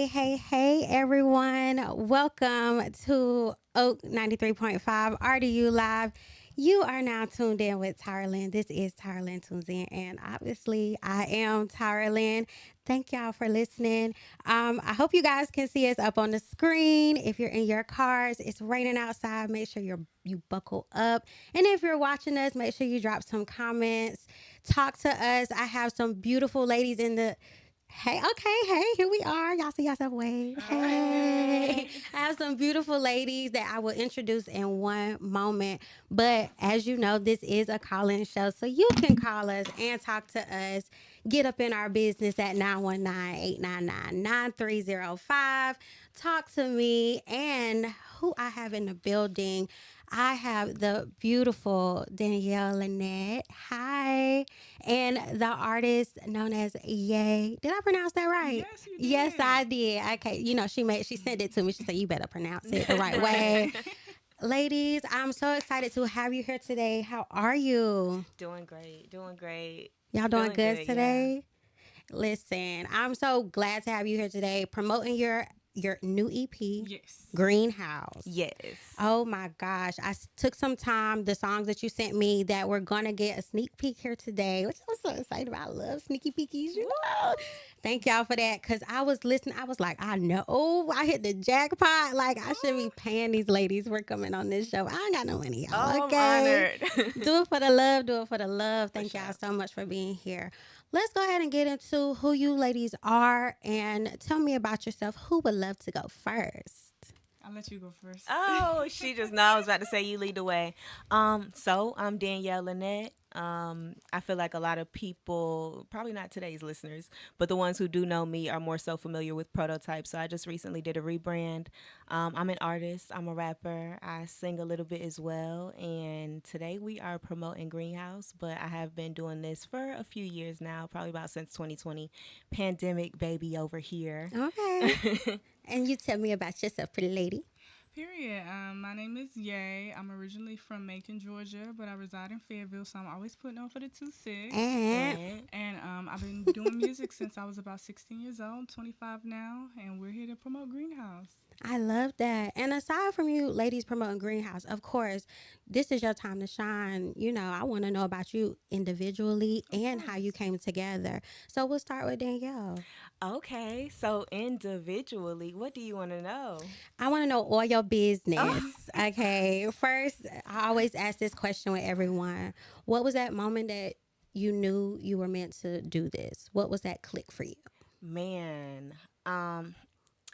Hey, everyone. Welcome to Oak 93.5 RDU Live. You are now tuned in with TyraLen. This is TyraLen Tunes In, and obviously, I am TyraLen. Thank y'all for listening. I hope you guys can see us up on the screen. If you're in your cars, it's raining outside. Make sure you buckle up. And if you're watching us, make sure you drop some comments. Talk to us. I have some beautiful ladies in the Hey, okay, hey, here we are. Y'all see yourself wave. Hey. I have some beautiful ladies that I will introduce in one moment. But as you know, this is a call-in show, so you can call us and talk to us. Get up in our business at 919-899-9305. Talk to me and who I have in the building. I have the beautiful Danielle Lynette. Hi. And the artist known as Yea. Did I pronounce that right? Yes, you did. Yes, I did. Okay. You know, she sent it to me. She said, you better pronounce it the right way. Ladies, I'm so excited to have you here today. How are you? Doing great. Doing great. Y'all doing Feeling good today? Yeah. Listen, I'm so glad to have you here today promoting your new EP, Yes. Greenhouse. Yes. Oh my gosh. Took some time, the songs that you sent me that we're going to get a sneak peek here today, which I'm so excited about. I love sneaky peekies, you know. Thank y'all for that because I was listening. I was like, I know I hit the jackpot. Like, I should be paying these ladies for coming on this show. I ain't got no money, y'all. Oh, Okay. I'm honored. Do it for the love. Do it for the love. Thank sure. y'all so much for being here. Let's go ahead and get into who you ladies are and tell me about yourself. Who would love to go first? I'll let you go first. Oh, she just know I was about to say you lead the way. So I'm Danielle Lynette. I feel like a lot of people, probably not today's listeners, but the ones who do know me are more so familiar with Prototype. So I just recently did a rebrand. I'm an artist. I'm a rapper. I sing a little bit as well. And today we are promoting Greenhouse, but I have been doing this for a few years now, probably about since 2020. Pandemic baby over here. Okay. And you tell me about yourself, pretty lady. Period. My name is Yay. I'm originally from Macon, Georgia, but I reside in Fayetteville, so I'm always putting on for the 2-6. And I've been doing music since I was about 16 years old, 25 now, and we're here to promote Greenhouse. I love that. And aside from you ladies promoting Greenhouse, of course, this is your time to shine. You know, I want to know about you individually and how you came together. So we'll start with Danielle. Okay, so individually, what do you want to know? I want to know all your business. Okay. First, I always ask this question with everyone. What was that moment that you knew you were meant to do this? What was that click for you? Man,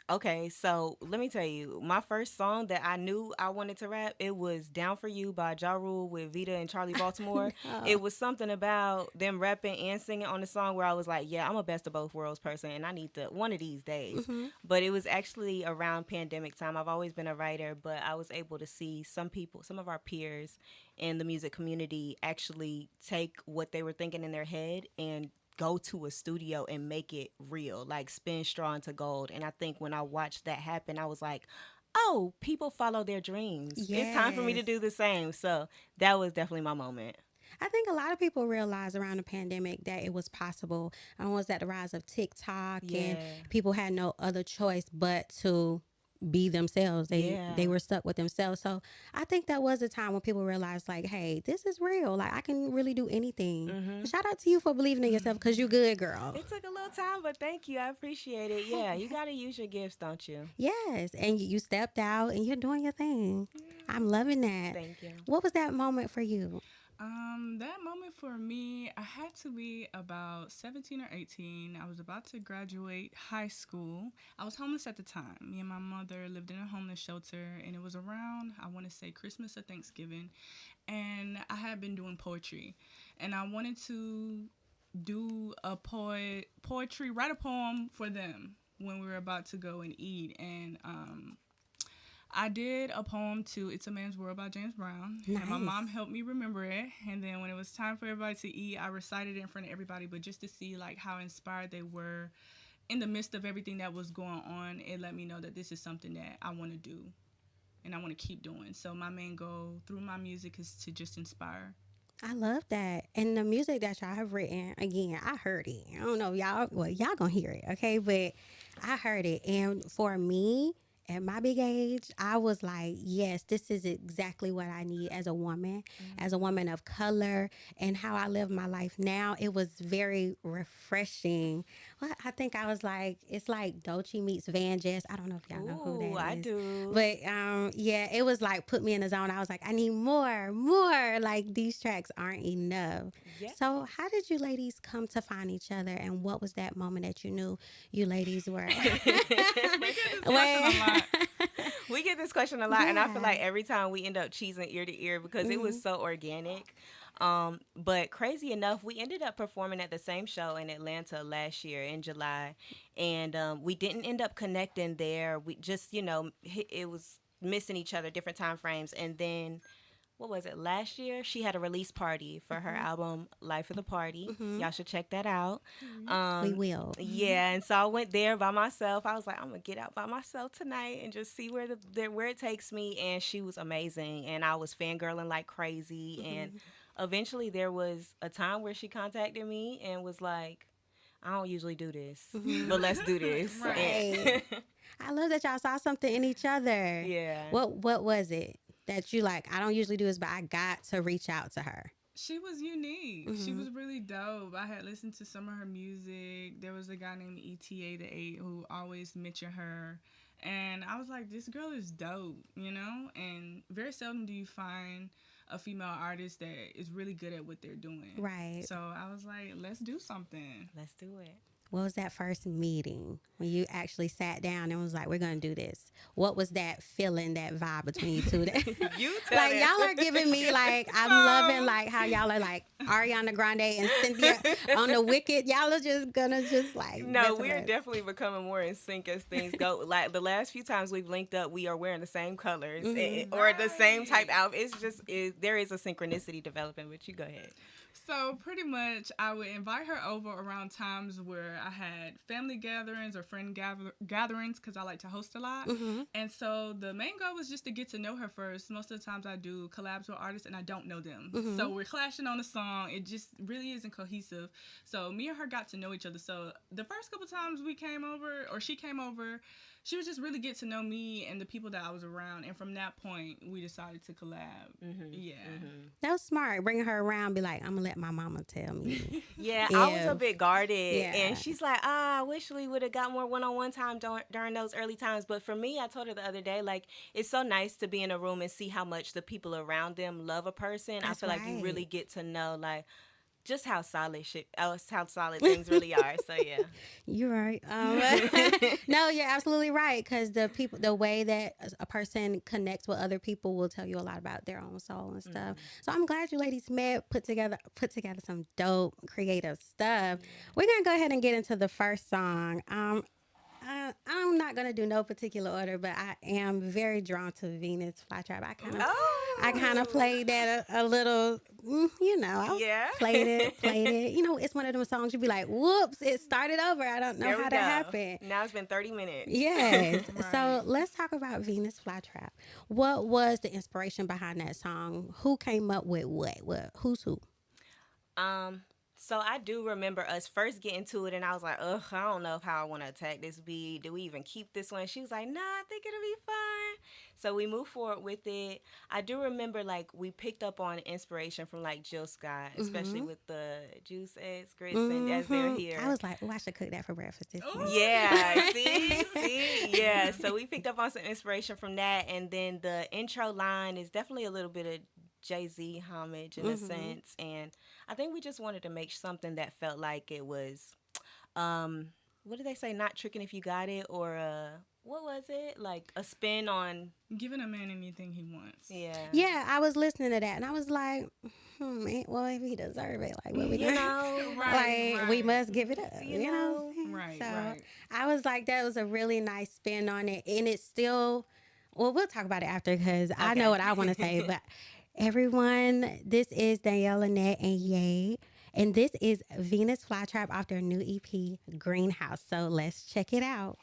okay, so let me tell you, my first song that I knew I wanted to rap, it was Down For You by Ja Rule with Vita and Charlie Baltimore. It was something about them rapping and singing on the song where I was like, yeah, I'm a best of both worlds person and I need to one of these days. But it was actually around pandemic time. I've always been a writer, but I was able to see some people, some of our peers in the music community actually take what they were thinking in their head and go to a studio and make it real, like spin straw into gold. And I think when I watched that happen, I was like, oh, people follow their dreams. It's time for me to do the same. So that was definitely my moment. I think a lot of people realized around the pandemic that it was possible. Was that the rise of TikTok and people had no other choice but to be themselves. They were stuck with themselves. So I think that was a time when people realized like, hey, this is real. Like I can really do anything. Shout out to you for believing in yourself because you good, girl. It took a little time, but thank you. I appreciate it. Yeah, you got to use your gifts, don't you? Yes. And you stepped out and you're doing your thing. I'm loving that. Thank you. What was that moment for you? That moment for me, I had to be about 17 or 18. I was about to graduate high school. I was homeless at the time. Me and my mother lived in a homeless shelter, and it was around, I want to say, Christmas or Thanksgiving. And I had been doing poetry, and I wanted to do a poetry, write a poem for them when we were about to go and eat. And I did a poem to It's a Man's World by James Brown. Nice. And my mom helped me remember it. And then when it was time for everybody to eat, I recited it in front of everybody. But just to see like how inspired they were in the midst of everything that was going on, it let me know that this is something that I want to do and I want to keep doing. So my main goal through my music is to just inspire. I love that. And the music that y'all have written, again, I heard it. I don't know if y'all gonna hear it, okay? But I heard it. And for me, at my big age, I was like, yes, this is exactly what I need as a woman of color, and how I live my life now. It was very refreshing. Well, I think I was like, it's like Dolce meets Van Jess. I don't know if y'all know who that is. I do. But yeah, it was like put me in the zone. I was like, I need more. Like these tracks aren't enough. Yeah. So how did you ladies come to find each other, and what was that moment that you knew you ladies were? We get this question a lot, and I feel Yeah. like every time we end up cheesing ear to ear because it was so organic. But crazy enough, we ended up performing at the same show in Atlanta last year in July, and we didn't end up connecting there. We just, it was missing each other, different time frames, and then. What was it? Last year, she had a release party for her album "Life of the Party." Y'all should check that out. We will. Yeah, and so I went there by myself. I was like, I'm gonna get out by myself tonight and just see where where it takes me. And she was amazing, and I was fangirling like crazy. And eventually, there was a time where she contacted me and was like, I don't usually do this, but let's do this. Right. I love that y'all saw something in each other. Yeah. What was it that you like? I don't usually do this, but I got to reach out to her. She was unique. She was really dope. I had listened to some of her music. There was a guy named ETA the 8 who always mentioned her. And I was like, this girl is dope, And very seldom do you find a female artist that is really good at what they're doing. Right. So I was like, let's do something. Let's do it. What was that first meeting when you actually sat down and was like, we're going to do this? What was that feeling, that vibe between you two? You tell Like, it. y'all are giving me, like, I'm loving, like, how y'all are, like, Ariana Grande and Cynthia on the Wicked. Y'all are just gonna like. No, mess we are with us. definitely becoming more in sync as things go. Like the last few times we've linked up, we are wearing the same colors or the same type outfit. It's just there is a synchronicity developing. But you go ahead. So pretty much I would invite her over around times where I had family gatherings or friend gatherings because I like to host a lot. And so the main goal was just to get to know her first. Most of the times I do collabs with artists and I don't know them. So we're clashing on a song. It just really isn't cohesive. So me and her got to know each other. So the first couple times we came over or she came over, she was just really get to know me and the people that I was around. And from that point, we decided to collab. Yeah. That was smart. Bringing her around, be like, I'm going to let my mama tell me. Yeah, I was a If- bit guarded. Yeah. And she's like, I wish we would have got more one-on-one time during those early times. But for me, I told her the other day, like, it's so nice to be in a room and see how much the people around them love a person. That's I feel like you right. really get to know, like, just how solid things really are. So, yeah. You're right. No, you're absolutely right. Because the way that a person connects with other people will tell you a lot about their own soul and stuff. So I'm glad you ladies met, put together some dope, creative stuff. We're gonna go ahead and get into the first song. I'm not gonna do no particular order, but I am very drawn to Venus Flytrap. I kind of played that a little, I Yeah. played it. It's one of those songs you'd be like, whoops, it started over. I don't know There we how go. that happened. Now it's been 30 minutes. Yes. Right. So let's talk about Venus Flytrap. What was the inspiration behind that song? Who came up with what? Who's who? So I do remember us first getting to it, and I was like, ugh, I don't know how I want to attack this beat. Do we even keep this one? She was like, nah, I think it'll be fine. So we moved forward with it. I do remember, like, we picked up on inspiration from, like, Jill Scott, especially with the juice, eggs, grits, and as they're here. I was like, I should cook that for breakfast this week. Yeah, see, yeah. So we picked up on some inspiration from that, and then the intro line is definitely a little bit of Jay-Z homage in a sense, and I think we just wanted to make something that felt like it was, what did they say? Not tricking if you got it, or what was it? Like a spin on Giving a man anything he wants. yeah. Yeah, I was listening to that, and I was like, well, if he deserve it, like, what we You gonna know, like, we must give it up, You you know? know? Right, So right. I was like, that was a really nice spin on it, and it's still. Well, we'll talk about it after because I know what I want to say, but. Everyone, this is Danielle Lynette Yea, and this is Venus Flytrap off their new EP, Greenhouse. So let's check it out.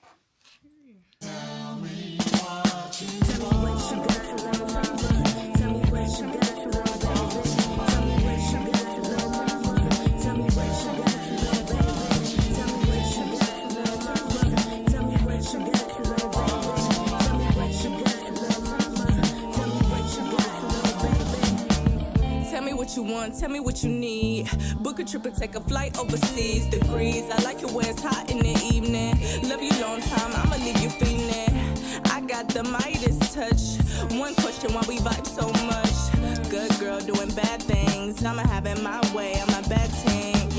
tell me what you need. Book a trip and take a flight overseas. Degrees, I like it when it's hot in the evening. Love you long time, I'ma leave you feeling. I got the Midas touch. One question, why we vibe so much? Good girl doing bad things. I'ma have it my way, I'm a bad team.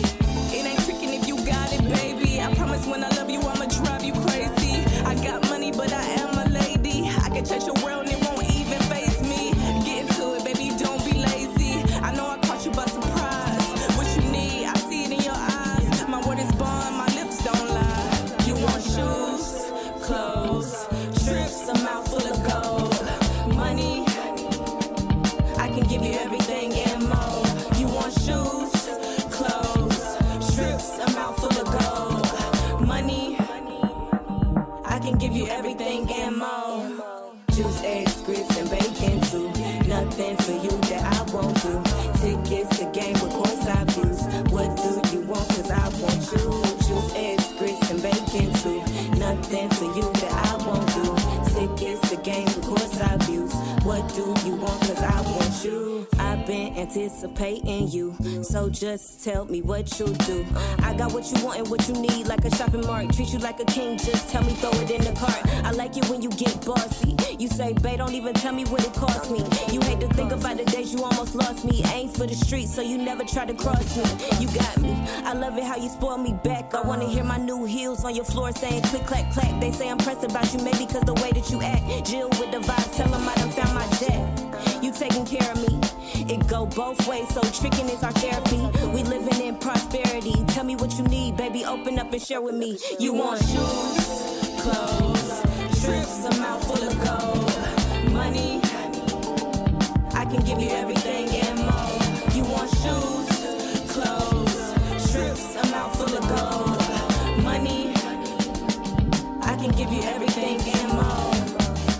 It ain't tricking if you got it, baby. I promise when I love you, I'ma drive you crazy. I got money, but I am a lady. I can touch your world and it won't even faze me. Get into it, baby, don't be lazy. I know I caught you by surprise. What you need, I see it in your eyes. My word is bond, my lips don't lie. You want shoes, clothes, trips, a mouth full of gold, money. I can give you everything and more. You want shoes, clothes, trips, a mouth full of gold, money. I can give you everything and more. Juice, eggs, grits, and bacon too. Nothing for you that I won't do. Tickets to game with courtside views. What do you want? Cause I want you. Juice, eggs, grits, and bacon too. Nothing for you that I won't do. Tickets to game with courtside views. What do you want? Cause I want you. I've been anticipating you, so just tell me what you do. I got what you want and what you need, like a shopping mart. Treat you like a king, just tell me, throw it in the cart. I like it when you get bossy. You say, babe, don't even tell me what it cost me. You hate to think about the days you almost lost me. Ain't for the streets, so you never try to cross me. You got me. I love it how you spoil me back. I wanna hear my new heels on your floor saying click, clack, clack. They say I'm pressed about you, maybe cause the way that you act. Jill with the vibe, tell them I done found my jet. You taking care of me. It go both ways, so tricking is our therapy. We living in prosperity. Tell me what you need, baby, open up and share with me. You want shoes, clothes, trips, a mouth full of gold, money. I can give you everything and more. You want shoes, clothes, trips, a mouth full of gold, money. I can give you everything and more.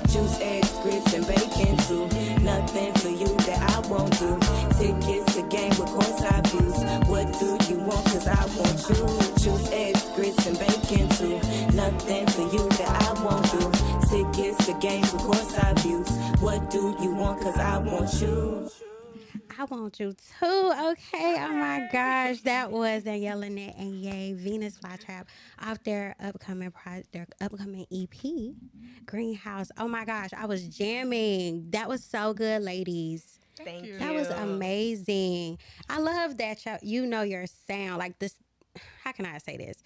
Juice, eggs, grits, and bacon too. Nothing for you that I won't do. Tickets to game with courtside views. What do you want? Cause I want you. Juice, eggs, grits, and bacon too. Nothing for you that I won't do. Tickets to game with courtside views. What do you want? Cause I want you. I want you too. Okay. Oh my gosh. That was Danielle Lynette Yea, Venus Flytrap, off their upcoming EP, Greenhouse. Oh my gosh. I was jamming. That was so good, ladies. Thank you. That was amazing. I love that you know your sound. Like this, how can I say this?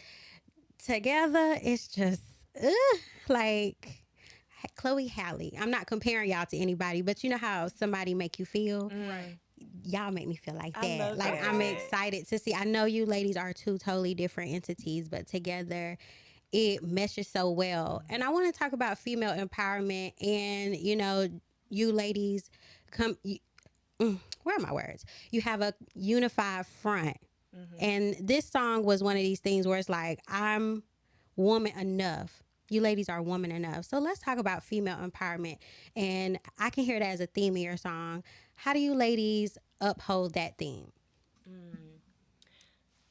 Together, it's just like Chloe Halle. I'm not comparing y'all to anybody, but you know how somebody make you feel? Right. Y'all make me feel like I that. love Like that. I'm excited to see. I know you ladies are two totally different entities, but together it meshes so well. And I want to talk about female empowerment and, you know, you ladies where are my words? You have a unified front. Mm-hmm. And this song was one of these things where it's like, I'm woman enough. You ladies are woman enough. So let's talk about female empowerment. And I can hear that as a theme of your song. How do you ladies uphold that theme?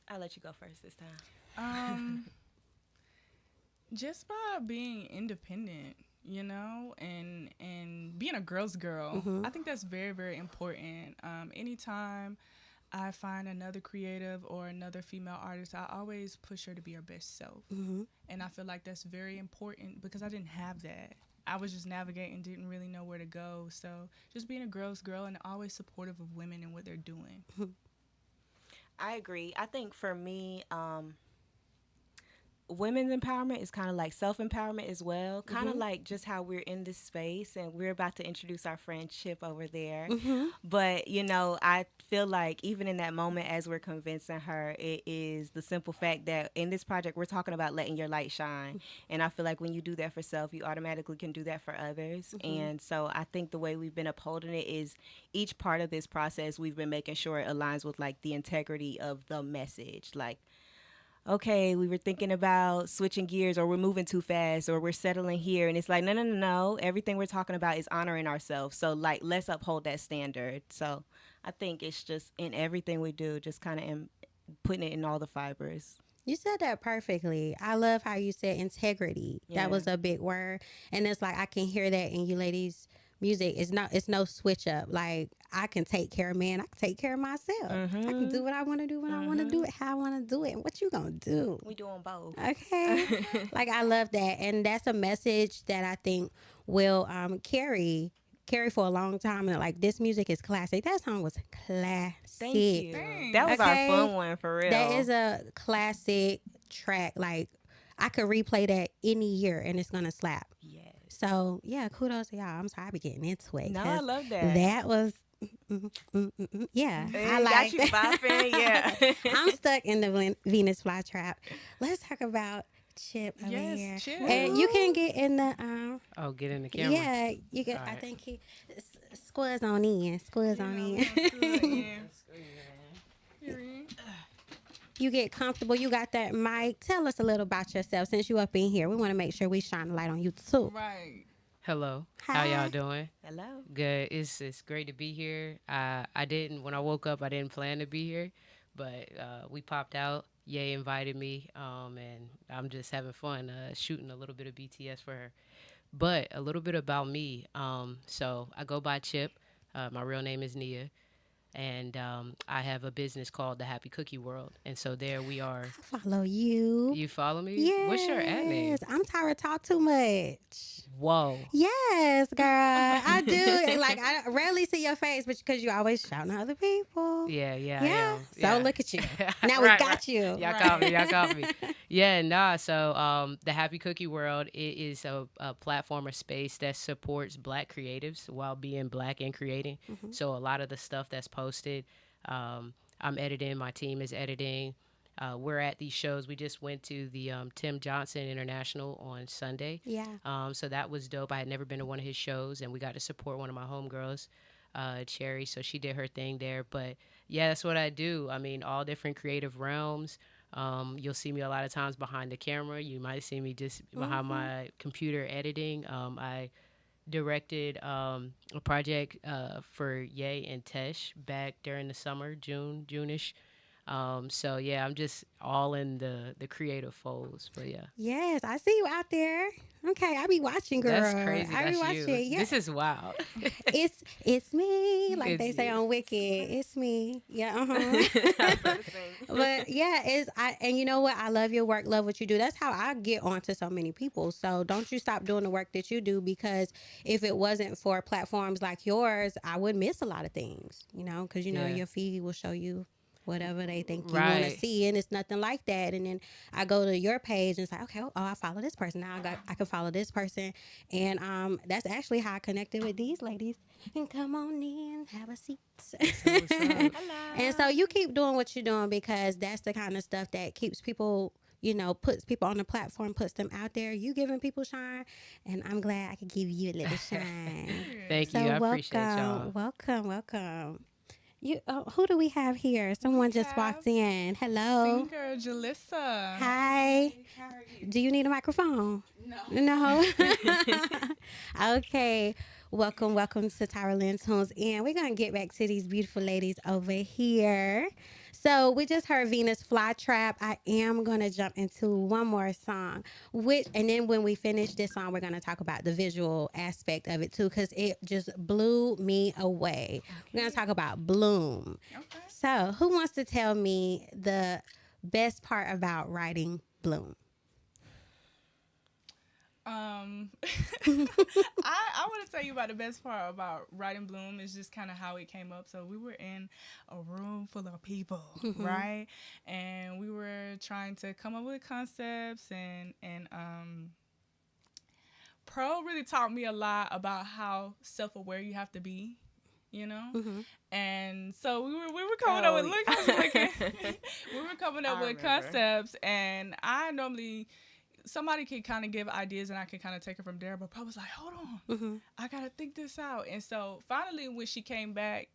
I'll let you go first this time. Just by being independent, you know, and being a girl's girl. Mm-hmm. I think that's very, very important. Anytime I find another creative or another female artist, I always push her to be her best self. Mm-hmm. And I feel like that's very important because I didn't have that. I was just navigating, didn't really know where to go. So just being a girl's girl and always supportive of women and what they're doing. I agree. I think for me, women's empowerment is kind of like self-empowerment as well. Kind of like just how we're in this space and we're about to introduce our friendship over there. Mm-hmm. But, you know, I feel like even in that moment as we're convincing her, it is the simple fact that in this project, we're talking about letting your light shine. And I feel like when you do that for self, you automatically can do that for others. And so I think the way we've been upholding it is each part of this process, we've been making sure it aligns with like the integrity of the message. Like, okay, we were thinking about switching gears or we're moving too fast or we're settling here. And it's like, no. Everything we're talking about is honoring ourselves. So, like, let's uphold that standard. So I think it's just in everything we do, just kind of putting it in all the fibers. You said that perfectly. I love how you said integrity. Yeah. That was a big word. And it's like I can hear that in you ladies' music is not, it's no switch up. Like I can take care of man, I can take care of myself. I can do what I want to do when I want to do it, how I want to do it, and what you gonna do. We doing both. Okay. Like I love that, and that's a message that I think will carry for a long time. And like this music is classic. That song was classic. Thank you. Thanks. That was Okay. our fun one for real. That is a classic track. Like I could replay that any year and it's gonna slap. Yes. So yeah, kudos to y'all. I'm sorry I be getting into it. No, 'cause I love that. That was yeah. I It like got you bopping. Yeah. I'm stuck in the Venus flytrap. Let's talk about Chip over Yes, here. Chip. And you can get in the Oh, get in the camera. yeah, you can. All I right. think he squares on in. Squares on in. You get comfortable. You got that mic. Tell us a little about yourself since you up in here. We want to make sure we shine a light on you too. Right. Hello. Hi. How y'all doing? Hello. Good. It's great to be here. I didn't when I woke up. I didn't plan to be here, but we popped out. Ye invited me, and I'm just having fun shooting a little bit of BTS for her. But a little bit about me. So I go by Chip. My real name is Nia. And I have a business called the Happy Cookie World. And so there we are. I follow you. You follow me? Yes. What's your ad name? I'm Tyra Talk Too Much. Whoa. Yes, girl. I do. Like, I rarely see your face, but because you always shouting at other people. Yeah, I Yeah. am. So Yeah. look at you. Now we Right, got right. you. Y'all caught me. Yeah, nah. So the Happy Cookie World, it is a platform or space that supports Black creatives while being Black and creating. So a lot of the stuff that's posted, I'm editing. My team is editing. We're at these shows. We just went to the Tim Johnson International on Sunday. Yeah. So that was dope. I had never been to one of his shows, and we got to support one of my homegirls, Cherry. So she did her thing there. But yeah, that's what I do. I mean, all different creative realms. You'll see me a lot of times behind the camera. You might see me just behind my computer editing. I directed a project for Ye and Tesh back during the summer, June-ish. So yeah, I'm just all in the creative folds, but yeah. Yes, I see you out there. Okay, I be watching, girl. That's crazy. I be That's watching. you. Yeah. This is wild. It's me, like It's they say you. on Wicked. It's me. Yeah. But yeah, and you know what? I love your work, love what you do. That's how I get onto so many people. So don't you stop doing the work that you do, because if it wasn't for platforms like yours, I would miss a lot of things. You know, because you know Yeah. your feed will show you whatever they think you want to Right. see, and it's nothing like that. And then I go to your page and it's like, okay, oh, I follow this person now. I can follow this person, and that's actually how I connected with these ladies. And come on in, have a seat. And so you keep doing what you're doing, because that's the kind of stuff that keeps people, you know, puts people on the platform, puts them out there. You giving people shine, and I'm glad I could give you a little shine. Thank you. So I appreciate y'all. welcome. You, who do we have here? Someone just have walked in. Hello. Singer Jalissa. Hi. Do you need a microphone? No. Okay. Welcome to TyraLen Tunes In. We're going to get back to these beautiful ladies over here. So we just heard Venus Flytrap. I am going to jump into one more song, and then when we finish this song, we're going to talk about the visual aspect of it too, because it just blew me away. We're going to talk about Bloom. Okay. So who wants to tell me the best part about writing Bloom? I want to tell you about the best part about writing Bloom is just kind of how it came up. So we were in a room full of people, right? And we were trying to come up with concepts, and Pro really taught me a lot about how self-aware you have to be, you know? And so we were coming up with we were coming up with concepts, and I normally, somebody can kind of give ideas and I can kind of take it from there. But Pro was like, hold on, I got to think this out. And so finally, when she came back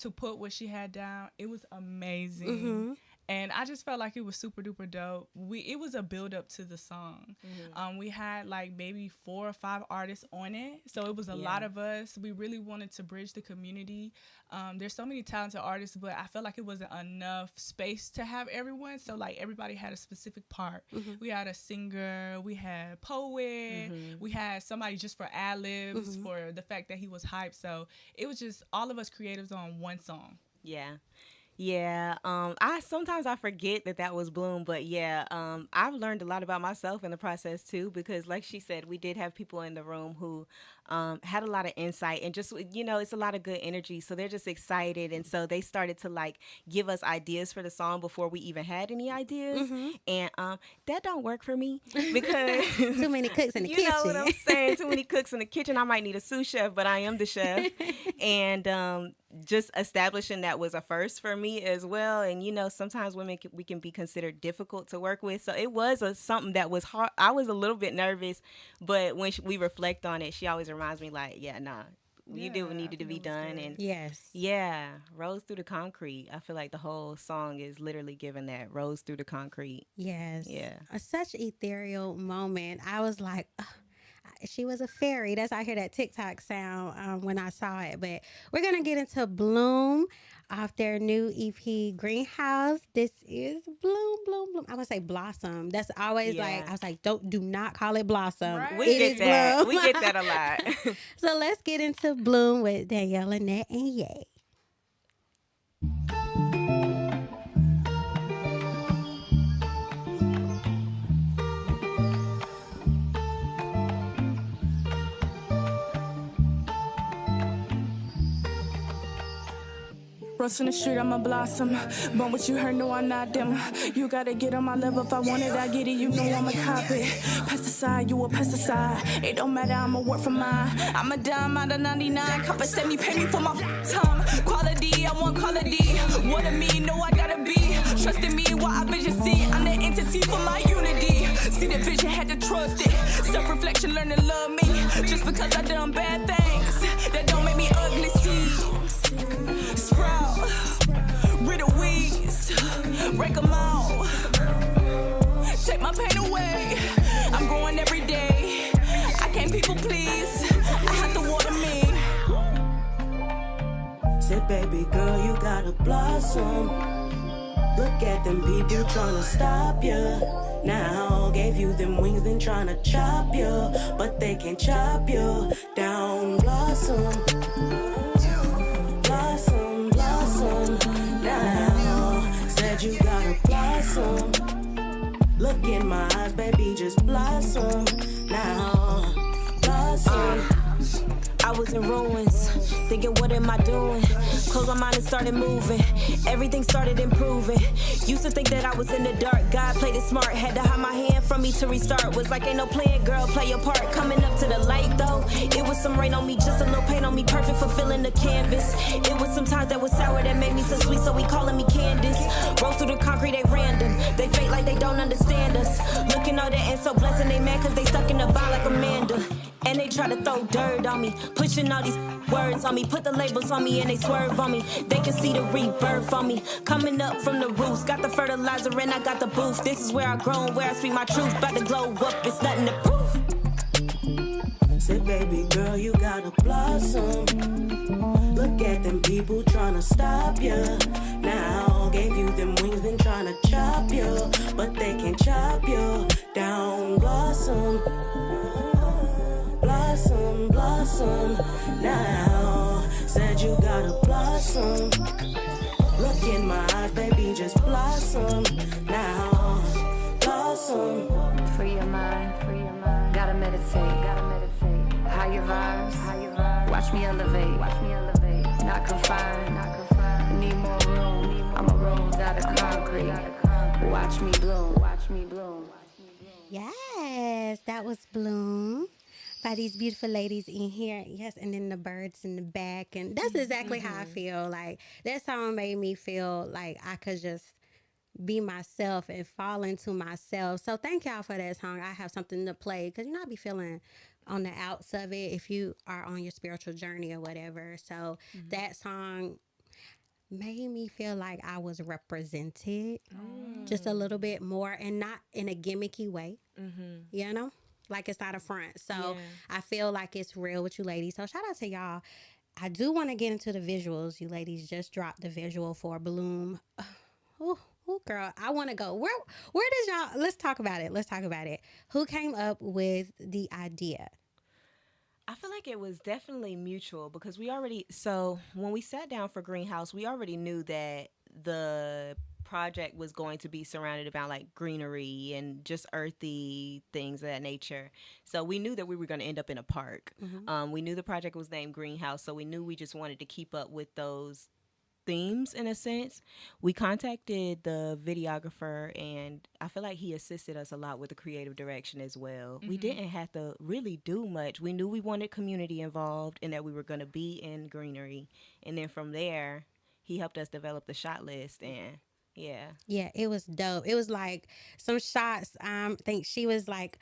to put what she had down, it was amazing. And I just felt like it was super duper dope. It was a build up to the song. We had like maybe 4 or 5 artists on it, so it was a lot of us. We really wanted to bridge the community. There's so many talented artists, but I felt like it wasn't enough space to have everyone. So like everybody had a specific part. We had a singer, we had a poet, we had somebody just for ad-libs for the fact that he was hyped. So it was just all of us creatives on one song. Yeah, I sometimes I forget that was Bloom, but I've learned a lot about myself in the process too, because like she said, we did have people in the room who had a lot of insight and just, it's a lot of good energy. So they're just excited. And so they started to like give us ideas for the song before we even had any ideas. And that don't work for me because too many cooks in the kitchen. You know what I'm saying? Too many cooks in the kitchen. I might need a sous chef, but I am the chef. And just establishing that was a first for me as well. And, sometimes we can be considered difficult to work with. So it was something that was hard. I was a little bit nervous, but when we reflect on it, she always reminds me like, you did what needed to be done. And Rose Through the Concrete. I feel like the whole song is literally giving that Rose Through the Concrete. Yes. Yeah. Such ethereal moment. I was like, she was a fairy. That's I hear that TikTok sound when I saw it. But we're gonna get into Bloom off their new EP Greenhouse. This is Bloom, Bloom, Bloom. I would say Blossom. That's always like I was like, do not call it Blossom. Right. We get that. We get that a lot. So let's get into Bloom with Danielle Lynette Yea. Rose in the street, I'm a blossom. But what you heard, no, I'm not them. You gotta get on my level. If I want it, I get it. You know I'm a copy. Pesticide, you a pesticide. It don't matter, I'ma work for mine. I'm a dime out of 99. Compensate me, pay me for my time. Quality, I want quality. What I mean, no, I gotta be. Trust in me, what I vision see. I'm the entity for my unity. See the vision, had to trust it. Self-reflection, learn to love me. Just because I done bad things, that don't make me ugly, see. Sprout, rid of weeds, break them out, take my pain away. I'm growing every day. I can't people please. I have to water me. Say, baby girl, you gotta blossom. Look at them people tryna stop you. Now gave you them wings, then tryna chop you, but they can't chop you down. Blossom. Blossom, blossom, now. Said you gotta blossom. Look in my eyes, baby, just blossom. Now, blossom. I was in ruins, thinking what am I doing? Closed my mind and started moving. Everything started improving. Used to think that I was in the dark. God played it smart. Had to hide my hand from me to restart. Was like, ain't no playing, girl, play your part. Coming up to the light, though. It was some rain on me, just a little paint on me. Perfect for filling the canvas. It was some times that was sour that made me so sweet, so we calling me Candace. Roll through the concrete, they random. They fake like they don't understand us. Looking all that and so blessed and they mad cause they stuck in the bar like Amanda. And they try to throw dirt on me, pushing all these words on me, put the labels on me and they swerve on me. They can see the rebirth on me, coming up from the roots. Got the fertilizer and I got the boost. This is where I grown, where I speak my truth. About to glow up, it's nothing to prove. Say, baby girl, you gotta blossom. Look at them people tryna stop you. Now gave you them wings, then tryna chop you, but they can't chop you down. Blossom. Blossom, blossom, now. Said you gotta blossom. Look in my eyes, baby, just blossom. Now, blossom. Free your mind, gotta meditate, higher vibes, watch me elevate, not confined, need more room, I'm a rose out of concrete, watch me bloom. Yes, that was Bloom by these beautiful ladies in here. Yes, and then the birds in the back. And that's exactly how I feel. Like, that song made me feel like I could just be myself and fall into myself. So thank y'all for that song. I have something to play because, I be feeling on the outs of it if you are on your spiritual journey or whatever. So that song, made me feel like I was represented just a little bit more, and not in a gimmicky way, you know? Like it's not a front. So Yeah. I feel like it's real with you ladies. So shout out to y'all. I do want to get into the visuals. You ladies just dropped the visual for Bloom. Oh, girl, I want to go. Where did y'all? Let's talk about it. Let's talk about it. Who came up with the idea? I feel like it was definitely mutual because so when we sat down for Greenhouse, we already knew that the project was going to be surrounded about like greenery and just earthy things of that nature. So we knew that we were going to end up in a park. We knew the project was named Greenhouse, so we knew we just wanted to keep up with those themes in a sense. We contacted the videographer, and I feel like he assisted us a lot with the creative direction as well. We didn't have to really do much. We knew we wanted community involved and that we were going to be in greenery, and then from there he helped us develop the shot list. And yeah, it was dope. It was like some shots. I think she was like,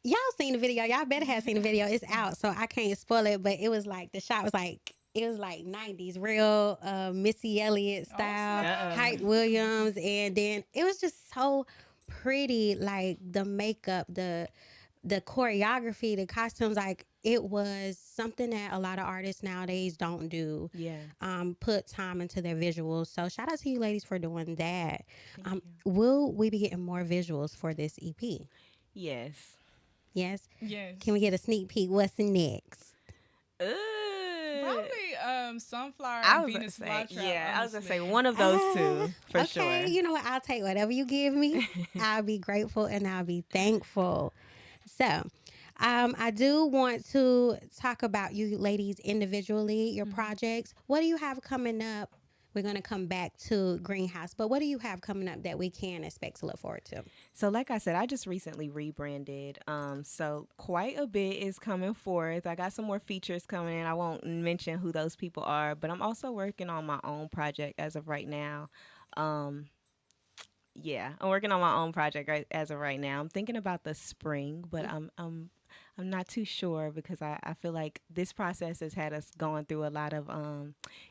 y'all seen the video, y'all better have seen the video, it's out, so I can't spoil it, but it was like the shot was like, it was like 90s, real Missy Elliott style, Hype Williams, and then it was just so pretty, like the makeup, the choreography, the costumes, like it was something that a lot of artists nowadays don't do. Put time into their visuals. So shout out to you ladies for doing that. Will we be getting more visuals for this EP? Yes. Can we get a sneak peek? What's next? Probably Sunflower I and was Venus gonna say, Flytrap. I was gonna say one of those two for sure. Okay, you know what? I'll take whatever you give me. I'll be grateful and I'll be thankful. So, I do want to talk about you ladies individually, your projects. What do you have coming up? We're going to come back to Greenhouse, but what do you have coming up that we can expect to look forward to? So like I said, I just recently rebranded. So quite a bit is coming forth. I got some more features coming in. I won't mention who those people are, but I'm also working on my own project as of right now. I'm working on my own project as of right now. I'm thinking about the spring, but I'm not too sure because I feel like this process has had us going through a lot of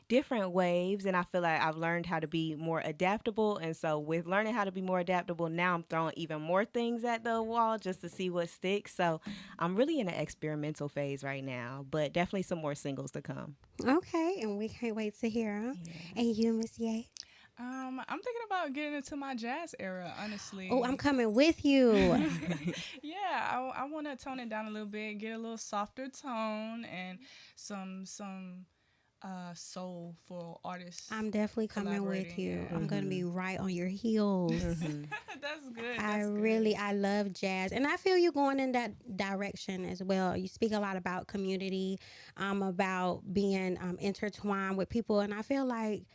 different waves, and I feel like I've learned how to be more adaptable. And so with learning how to be more adaptable, now I'm throwing even more things at the wall just to see what sticks. So I'm really in an experimental phase right now, but definitely some more singles to come. Okay, and we can't wait to hear them. Yeah. And you, Miss Ye? I'm thinking about getting into my jazz era, honestly. Oh, I'm coming with you. Yeah, I want to tone it down a little bit, get a little softer tone, and some soulful artists. I'm definitely coming with you. I'm going to be right on your heels. That's good. I love jazz, and I feel you going in that direction as well. You speak a lot about community, about being intertwined with people, and I feel like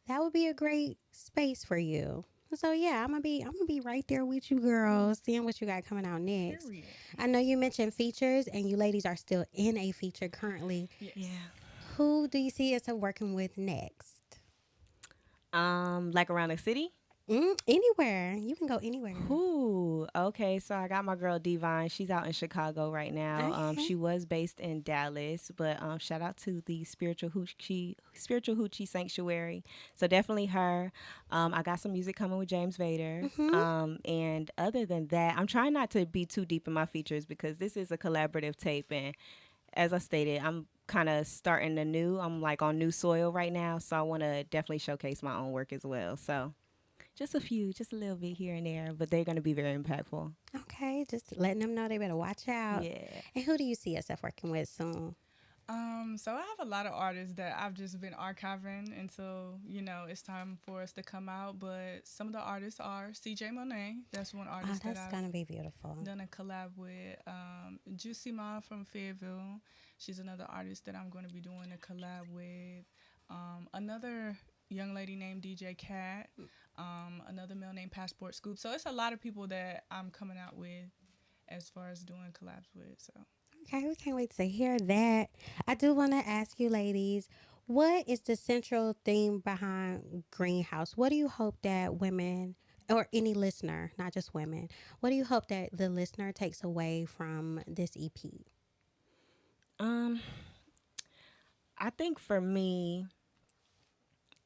that would be a great space for you. So yeah, I'm gonna be right there with you girls, seeing what you got coming out next. Period. I know you mentioned features, and you ladies are still in a feature currently. Yes. Yeah. Who do you see yourself working with next? Like around the city? Anywhere. You can go anywhere. Ooh, okay. So I got my girl Divine. She's out in Chicago right now. Okay. She was based in Dallas, but shout out to the Spiritual Hoochie Sanctuary. So definitely her. I got some music coming with James Vader. And other than that, I'm trying not to be too deep in my features because this is a collaborative tape, and as I stated, I'm kind of starting anew. I'm like on new soil right now, so I want to definitely showcase my own work as well. So just a little bit here and there, but they're going to be very impactful. Okay, just letting them know they better watch out. Yeah. And who do you see yourself working with soon? So I have a lot of artists that I've just been archiving until, it's time for us to come out. But some of the artists are CJ Monet. That's one artist that's going to be beautiful. Done a collab with Juicy Ma from Fayetteville. She's another artist that I'm going to be doing a collab with. Another young lady named DJ Cat. Another male named Passport Scoop. So it's a lot of people that I'm coming out with as far as doing collabs with. So okay, we can't wait to hear that. I do want to ask you ladies, what is the central theme behind Greenhouse? What do you hope that women or any listener, not just women, what do you hope that the listener takes away from this EP? I think for me,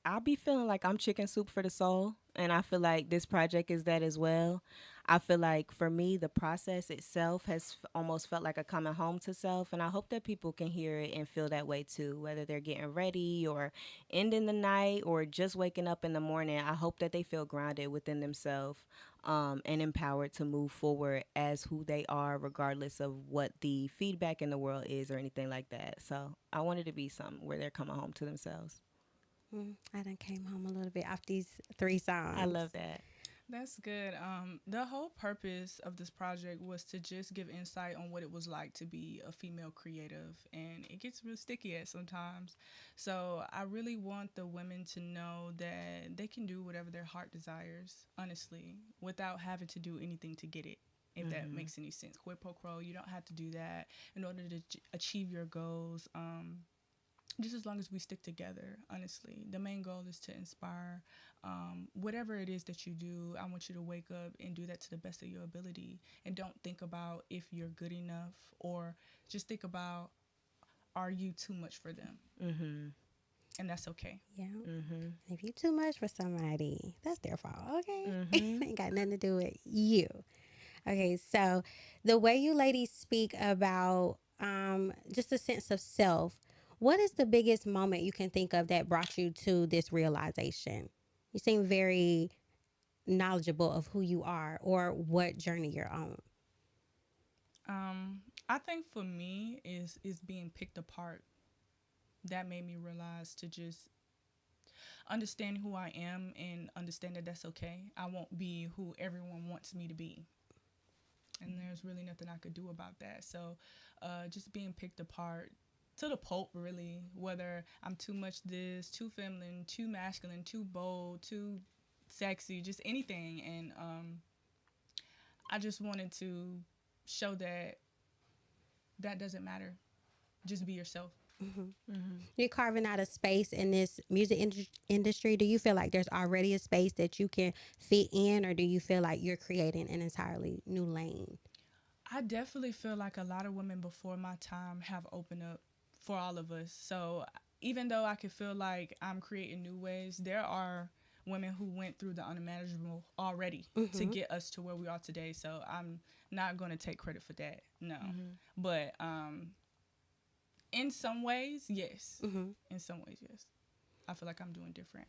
I'll be feeling like I'm chicken soup for the soul, and I feel like this project is that as well. I feel like for me, the process itself has almost felt like a coming home to self, and I hope that people can hear it and feel that way too, whether they're getting ready or ending the night or just waking up in the morning. I hope that they feel grounded within themselves, and empowered to move forward as who they are, regardless of what the feedback in the world is or anything like that. So I want it to be something where they're coming home to themselves. I done came home a little bit off these 3 songs. I love that. That's good. The whole purpose of this project was to just give insight on what it was like to be a female creative, and it gets real sticky at sometimes. So I really want the women to know that they can do whatever their heart desires, honestly, without having to do anything to get it. If that makes any sense. Quid pro quo, you don't have to do that in order to achieve your goals. Just as long as we stick together, honestly. The main goal is to inspire. Whatever it is that you do, I want you to wake up and do that to the best of your ability. And don't think about if you're good enough, or just think about, are you too much for them? And that's okay. Yeah. If you too much for somebody, that's their fault, okay? Ain't got nothing to do with you. Okay, so the way you ladies speak about just a sense of self, what is the biggest moment you can think of that brought you to this realization? You seem very knowledgeable of who you are or what journey you're on. I think for me is being picked apart. That made me realize to just understand who I am and understand that that's okay. I won't be who everyone wants me to be. And there's really nothing I could do about that. So just being picked apart to the pulp, really, whether I'm too much this, too feminine, too masculine, too bold, too sexy, just anything. And I just wanted to show that that doesn't matter. Just be yourself. You're carving out a space in this music industry. Do you feel like there's already a space that you can fit in, or do you feel like you're creating an entirely new lane? I definitely feel like a lot of women before my time have opened up for all of us. So even though I could feel like I'm creating new ways, there are women who went through the unimaginable already to get us to where we are today. So I'm not going to take credit for that. No. But in some ways, yes. In some ways, yes. I feel like I'm doing different.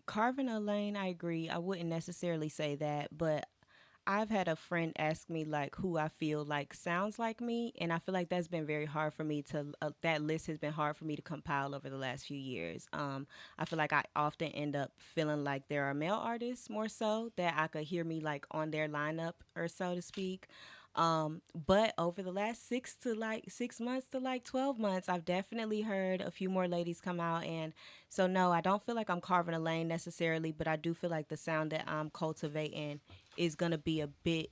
Carving a lane, I agree. I wouldn't necessarily say that, but I've had a friend ask me like who I feel like sounds like me, and I feel like that's been very hard for me to that list has been hard for me to compile over the last few years. I feel like I often end up feeling like there are male artists more so that I could hear me like on their lineup, or so to speak. But over the last 6 months to like 12 months, I've definitely heard a few more ladies come out. And so, no, I don't feel like I'm carving a lane necessarily, but I do feel like the sound that I'm cultivating is going to be a bit,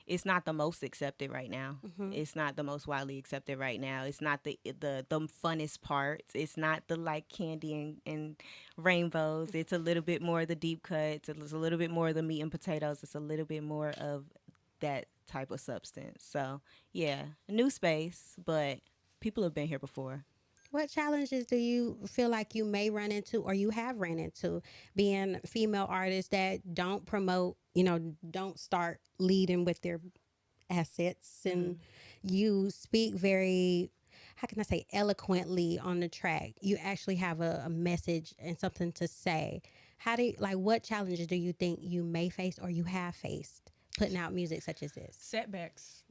it's not the most accepted right now. It's not the most widely accepted right now. It's not the funnest parts. It's not the like candy and rainbows. It's a little bit more of the deep cuts. It's a little bit more of the meat and potatoes. It's a little bit more of that type of substance. So yeah, a new space, but people have been here before. What challenges do you feel like you may run into, or you have ran into, being female artists that don't promote, don't start leading with their assets, and you speak very, how can I say, eloquently on the track? You actually have a message and something to say. What challenges do you think you may face, or you have faced, putting out music such as this? Setbacks.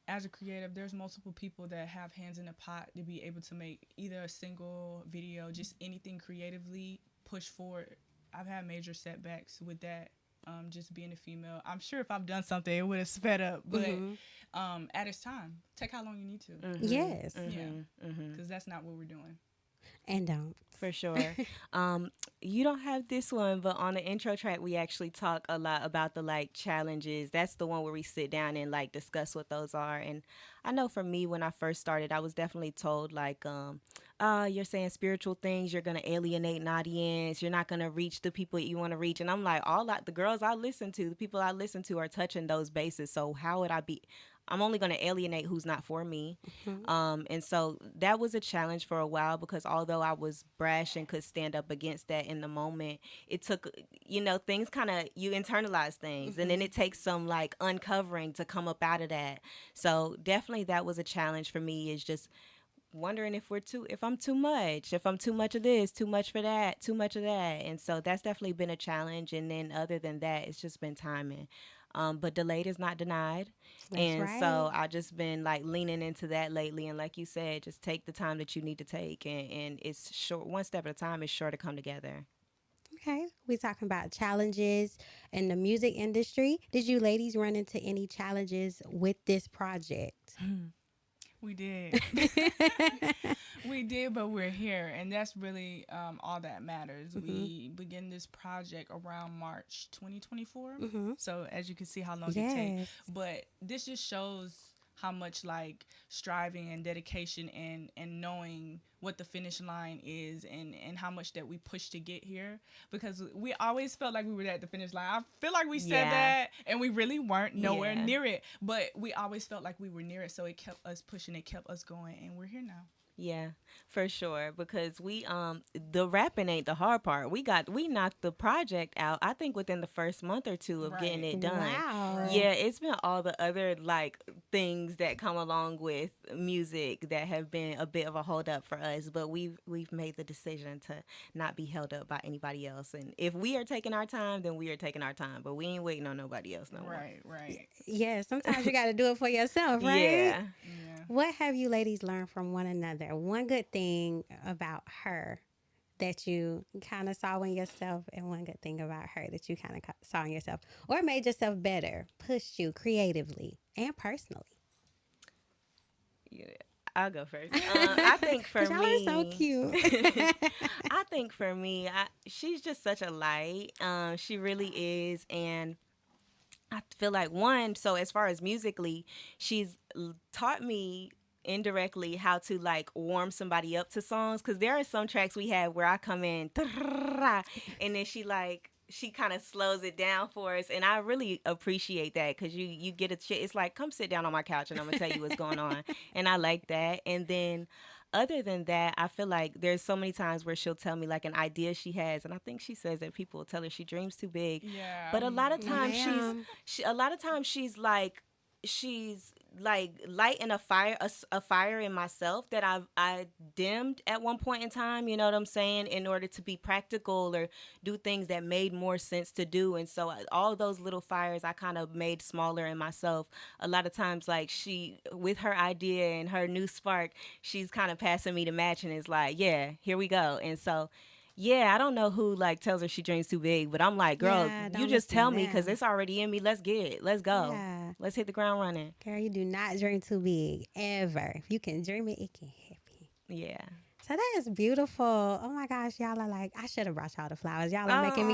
As a creative, there's multiple people that have hands in the pot to be able to make either a single video, just anything creatively push forward. I've had major setbacks with that, just being a female. I'm sure if I've done something, it would have sped up, but at its time, take how long you need to. Yes. Yeah, because that's not what we're doing. And don't. For sure. You don't have this one, but on the intro track, we actually talk a lot about the like challenges. That's the one where we sit down and like discuss what those are. And I know for me, when I first started, I was definitely told like, you're saying spiritual things, you're going to alienate an audience, you're not going to reach the people that you want to reach. And I'm like, the girls I listen to, the people I listen to are touching those bases. So how would I be? I'm only going to alienate who's not for me. And so that was a challenge for a while, because although although I was brash and could stand up against that in the moment, it took, things kind of, you internalize things, and then it takes some like uncovering to come up out of that. So definitely that was a challenge for me, is just wondering if I'm too much, if I'm too much of this, too much for that, too much of that. And so that's definitely been a challenge. And then other than that, it's just been timing. But delayed is not denied. That's and right. so I just been like leaning into that lately. And like you said, just take the time that you need to take. And it's short, one step at a time. It's sure to come together. Okay, we talking about challenges in the music industry. Did you ladies run into any challenges with this project? We did. We did, but we're here, and that's really all that matters. We begin this project around March 2024. So as you can see how long it takes. But this just shows how much like striving and dedication and knowing what the finish line is and how much that we pushed to get here, because we always felt like we were at the finish line. I feel like we said that and we really weren't nowhere near it, but we always felt like we were near it, so it kept us pushing, it kept us going, and we're here now. Yeah, for sure. Because we the rapping ain't the hard part. We knocked the project out, I think, within the first month or two of getting it done. Wow. Yeah, it's been all the other like things that come along with music that have been a bit of a hold up for us. But we've made the decision to not be held up by anybody else. And if we are taking our time, then we are taking our time. But we ain't waiting on nobody else no more. Right. Yeah, sometimes you got to do it for yourself, right? Yeah. What have you ladies learned from one another? One good thing about her that you kind of saw in yourself, and one good thing about her that you kind of saw in yourself, or made yourself better, pushed you creatively and personally. Yeah, I'll go first. I think for Y'all me, are so cute. I think for me, she's just such a light. She really is, and I feel like so as far as musically, she's taught me indirectly how to like warm somebody up to songs, because there are some tracks we have where I come in and then she kind of slows it down for us, and I really appreciate that, because you get it's like, come sit down on my couch and I'm gonna tell you what's going on, and I like that. And then other than that, I feel like there's so many times where she'll tell me like an idea she has, and I think she says that people will tell her she dreams too big. Yeah. But a lot of times she's like lighting a fire in myself that I dimmed at one point in time, you know what I'm saying, in order to be practical or do things that made more sense to do. And so all those little fires I kind of made smaller in myself. A lot of times, like, she, with her idea and her new spark, she's kind of passing me the match and is like, yeah, here we go. And so yeah, I don't know who like tells her she dreams too big, but I'm like, girl, you just tell me, because it's already in me. Let's get it. Let's go. Yeah. Let's hit the ground running. Girl, you do not dream too big, ever. If you can dream it, it can happen. Yeah. So that is beautiful. Oh my gosh, y'all are like, I should have brought y'all the flowers. Y'all are making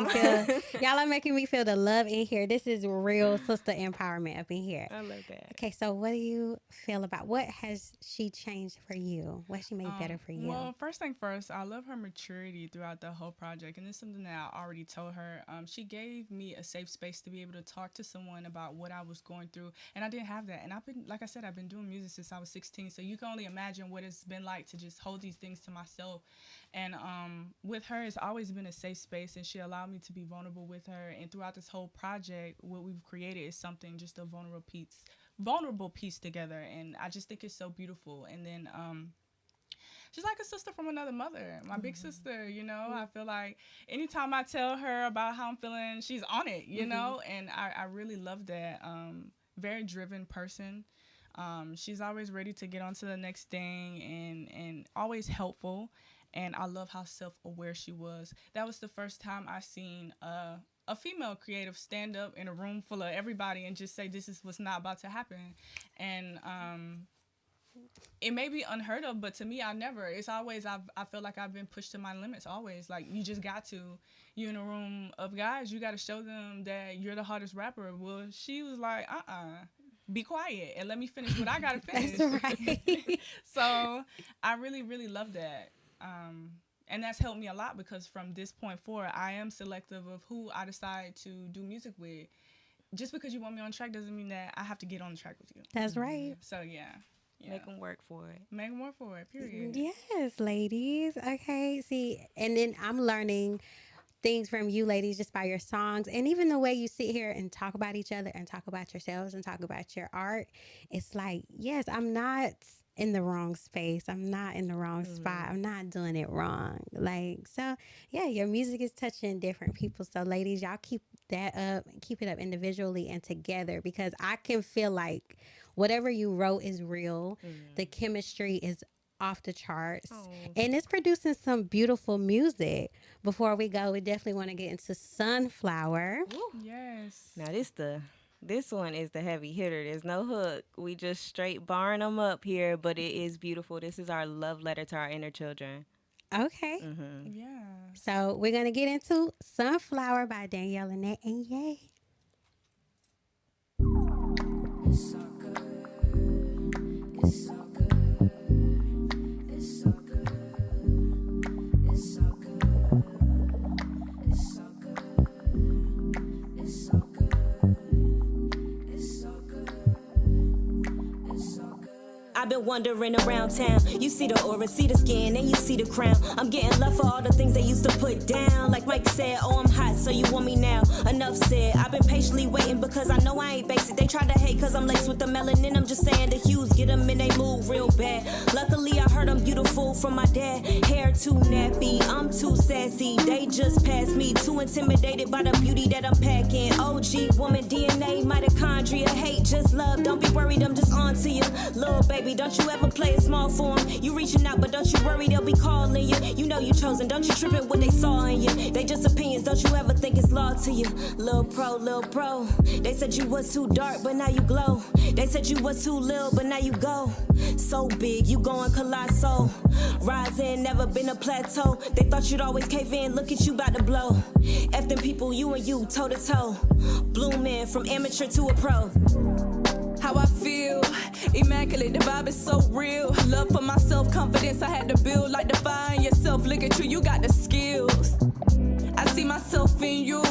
me feel the love in here. This is real sister empowerment up in here. I love that. Okay, so what do you feel about, what has she changed for you? What has she made better for you? Well, first thing first, I love her maturity throughout the whole project, and this is something that I already told her. She gave me a safe space to be able to talk to someone about what I was going through, and I didn't have that. And I've been, like I said, I've been doing music since I was 16, so you can only imagine what it's been like to just hold these things to myself. And with her, it's always been a safe space, and she allowed me to be vulnerable with her. And throughout this whole project, what we've created is something, just a vulnerable piece together, and I just think it's so beautiful. And then she's like a sister from another mother, my big sister, you know. I feel like anytime I tell her about how I'm feeling, she's on it, you know, and I really love that. Very driven person. She's always ready to get on to the next thing, and always helpful. And I love how self-aware she was. That was the first time I seen a female creative stand up in a room full of everybody and just say, this is what's not about to happen. And it may be unheard of, but to me, it's always, I feel like I've been pushed to my limits always. Like, you just got to, you're in a room of guys, you got to show them that you're the hardest rapper. Well, she was like, be quiet and let me finish what I gotta finish. That's right. So I really, really love that. And that's helped me a lot, because from this point forward, I am selective of who I decide to do music with. Just because you want me on track doesn't mean that I have to get on the track with you. That's right. So yeah. Make them work for it. Make them work for it, period. Yes, ladies. Okay. See, and then I'm learning things from you ladies just by your songs and even the way you sit here and talk about each other and talk about yourselves and talk about your art. It's like, yes, I'm not in the wrong space. I'm not in the wrong spot. I'm not doing it wrong. Like, so yeah, your music is touching different people. So ladies, y'all keep that up and keep it up individually and together, because I can feel like whatever you wrote is real. The chemistry is off the charts, and it's producing some beautiful music. Before we go, we definitely want to get into Sunflower. Yes. Now this one is the heavy hitter. There's no hook. We just straight barring them up here, but it is beautiful. This is our love letter to our inner children. Okay. Yeah. So we're going to get into Sunflower by Danielle Lynette Yea. It's so good. It's so good. It's so good. It's so good. It's so good. It's so good. It's so good. It's so good. I've been wandering around town. You see the aura, see the skin, and you see the crown. I'm getting love for all the things they used to put down. Like Mike said, oh, I'm hot, so you want me now. Enough said. I've been patiently waiting because I know I ain't basic. They try to hate because I'm laced with the melanin. I'm just saying the hues get them in they mood real bad. Luckily, I heard I'm beautiful from my dad. Hair too nappy, I'm too sassy. They just passed me, too intimidated by the beauty that I'm packing. OG woman, DNA, mitochondria, hate, just love. Don't be worried, I'm just on to you. Little baby, don't you ever play it small for 'em. You reaching out, but don't you worry, they'll be calling you. You know you chosen, don't you trip at what they saw in you. They just opinions, don't you ever think it's law to you. Lil' pro. They said you was too dark, but now you glow. They said you was too little, but now you go. So big, you going colossal. Rising, never been a plateau. They thought you'd always cave in, look at you about to blow. F them people, you and you, toe to toe. Blooming from amateur to a pro. How I feel, immaculate, the vibe is so real. Love for myself, confidence I had to build. Like define yourself, look at you, you got the skills. I see myself in you.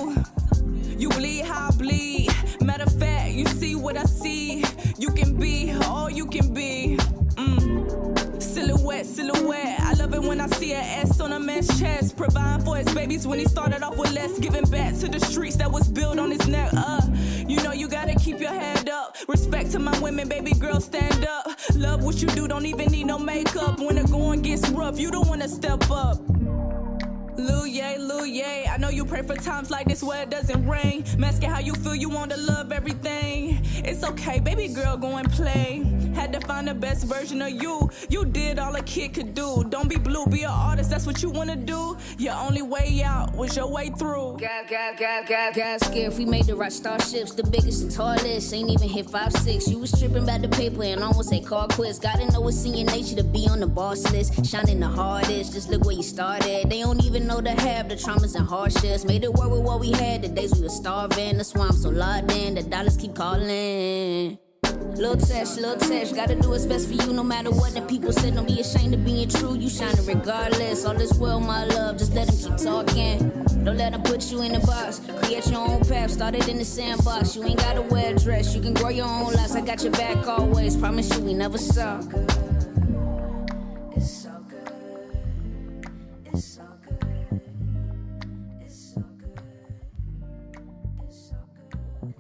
You bleed how I bleed. Matter of fact, you see what I see. You can be all you can be. Silhouette. I love it when I see an S on a man's chest. Providing for his babies when he started off with less. Giving back to the streets that was built on his neck. You know you gotta keep your head up. Respect to my women, baby girl, stand up. Love what you do, don't even need no makeup. When the going gets rough, you don't wanna step up. Lil Yay, I know you pray for times like this where it doesn't rain. Masking how you feel, you want to love everything. It's okay, baby girl, go and play. Had to find the best version of you. You did all a kid could do. Don't be blue, be an artist, that's what you want to do. Your only way out was your way through. God scared if we made the right starships. The biggest and tallest, ain't even hit 5'6". You was tripping about the paper and almost a car quiz. Gotta know it's in your nature to be on the boss list. Shining the hardest, just look where you started. They don't even know the half, the traumas and hardships. Made it work with what we had, the days we were starving. That's why I'm so locked in, the dollars keep calling. Little Tesh, gotta do what's best for you no matter what the people say. Don't be ashamed of being true, you shining regardless. All this world, my love, just let them keep talking. Don't let them put you in a box. Create your own path, started in the sandbox. You ain't gotta wear a dress, you can grow your own lives. I got your back always, promise you we never stop. It's so good. It's so good. It's so good. It's so good.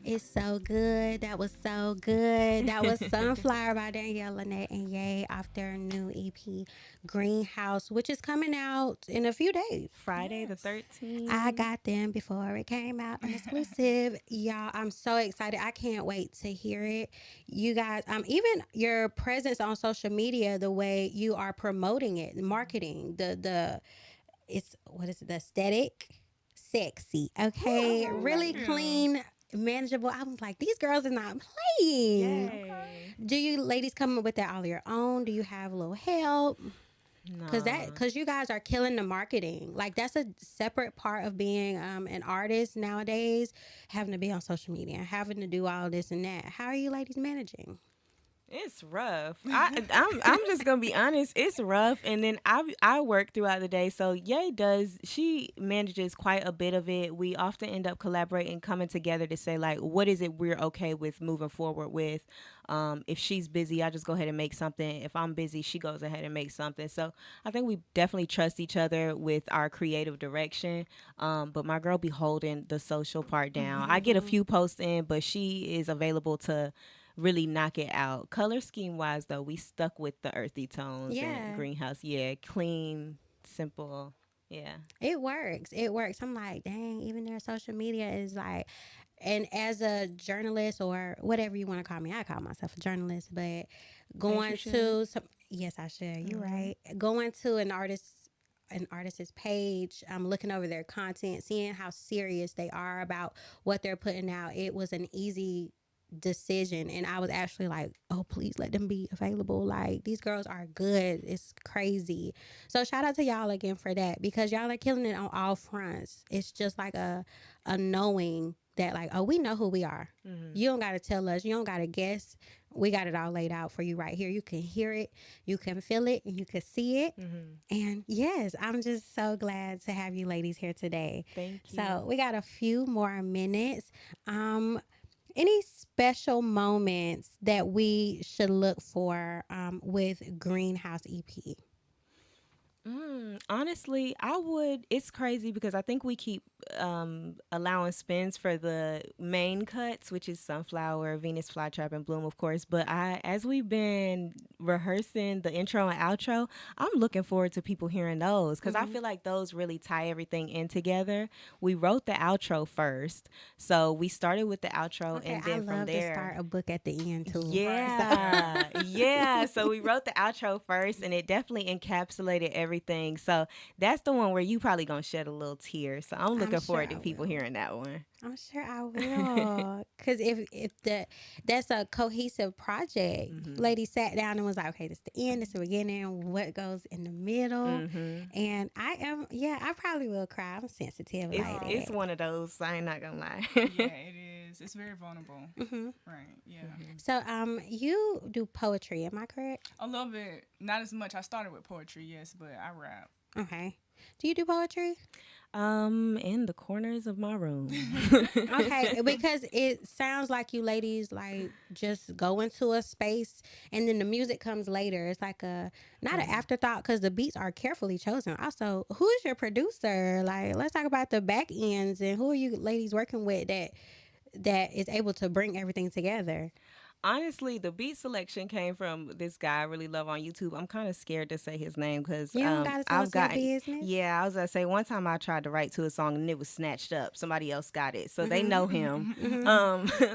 It's so good. That was so good. That was Sunflower by Danielle Lynette Yea off their new EP, Greenhouse, which is coming out in a few days. Friday the 13th. I got them before it came out on exclusive. Y'all, I'm so excited. I can't wait to hear it. You guys, even your presence on social media, the way you are promoting it, marketing, the aesthetic, sexy, okay? Really clean, manageable. I was like, these girls are not playing. Yay. Do you ladies come up with that all your own? Do you have a little help? Because you guys are killing the marketing. Like, that's a separate part of being an artist nowadays, having to be on social media, having to do all this and that. How are you ladies managing? It's rough. I'm just gonna be honest. It's rough, and then I work throughout the day. So she manages quite a bit of it. We often end up collaborating, coming together to say like, what is it we're okay with moving forward with. If she's busy, I just go ahead and make something. If I'm busy, she goes ahead and makes something. So I think we definitely trust each other with our creative direction. But my girl be holding the social part down. I get a few posts in, but she is available to really knock it out. Color scheme wise, though, we stuck with the earthy tones and greenhouse. Yeah, clean, simple. Yeah, it works. It works. I'm like, dang, even their social media is like, and as a journalist or whatever you want to call me, I call myself a journalist, but going to some, yes, I should. You're right. Going to an artist's page, looking over their content, seeing how serious they are about what they're putting out. It was an easy decision, and I was actually like, oh, please let them be available. Like, these girls are good. It's crazy. So shout out to y'all again for that, because y'all are killing it on all fronts. It's just like a knowing that, like, oh, we know who we are. You don't got to tell us. You don't got to guess. We got it all laid out for you right here. You can hear it, you can feel it, and you can see it. And yes, I'm just so glad to have you ladies here today. Thank you. So we got a few more minutes. Any special moments that we should look for with Greenhouse EP? Honestly, it's crazy because I think we keep allowing spins for the main cuts, which is Sunflower, Venus Flytrap, and Bloom, of course. But as we've been rehearsing the intro and outro, I'm looking forward to people hearing those, because I feel like those really tie everything in together. We wrote the outro first, so we started with the outro, and then from there, to start a book at the end too. Yeah. So we wrote the outro first, and it definitely encapsulated everything. So that's the one where you probably gonna shed a little tear. So I'm looking forward to people hearing that one. I'm sure I will, because if that's a cohesive project. Lady sat down and was like, okay, this is the end, this is the beginning, what goes in the middle. And I probably will cry. I'm sensitive. It's one of those. I ain't not gonna lie. Yeah, it is. It's very vulnerable. Right. Yeah. So you do poetry, am I correct? A little bit, not as much. I started with poetry, yes, but I rap. Okay. Do you do poetry? In the corners of my room. Okay, because it sounds like you ladies like just go into a space and then the music comes later. It's like not an afterthought, because the beats are carefully chosen. Also, who is your producer? Like, let's talk about the back ends, and who are you ladies working with that is able to bring everything together? Honestly, the beat selection came from this guy I really love on YouTube. I'm kind of scared to say his name because you don't gotta tell us your business. Yeah, I was gonna say one time I tried to write to a song and it was snatched up. Somebody else got it, so they know him.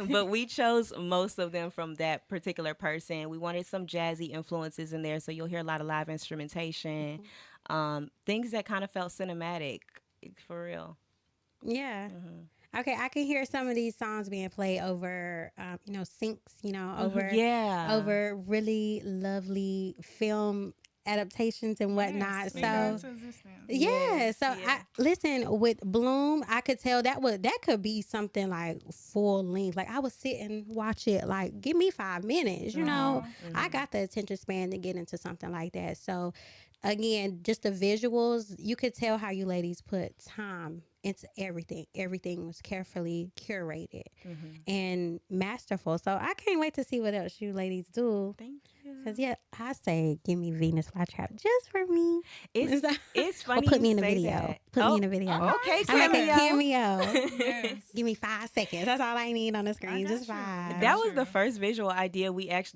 But we chose most of them from that particular person. We wanted some jazzy influences in there, so you'll hear a lot of live instrumentation, things that kind of felt cinematic, for real. Yeah. Okay, I can hear some of these songs being played over, syncs, over really lovely film adaptations and whatnot. Listen, with Bloom, I could tell that could be something like full length. Like, I would sit and watch it. Like, give me 5 minutes. I got the attention span to get into something like that. So, again, just the visuals, you could tell how you ladies put time into everything. Everything was carefully curated and masterful. So I can't wait to see what else you ladies do. Thank you. Because I say, give me Venus Flytrap just for me. It's funny. Put me in a video. Put me in a video. Okay, I'm like a cameo. Yes. Give me 5 seconds. That's all I need on the screen. Just 5. That was the first visual idea